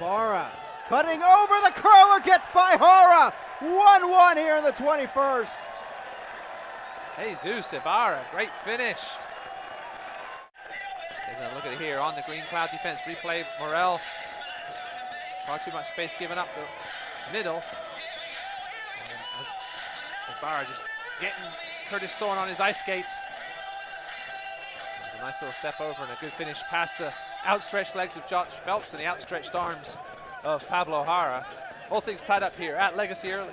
Ibarra cutting over, the curler gets by Hara. 1-1 here in the 21st. Jesús Ibarra, great finish. Taking a look at it here on the Green Cloud defense. Replay, Morel. Far too much space given up the middle. And Ibarra just getting Curtis Thorne on his ice skates. There's a nice little step over and a good finish past the outstretched legs of Josh Phelps and the outstretched arms of Pablo Hara. All things tied up here at Legacy Early.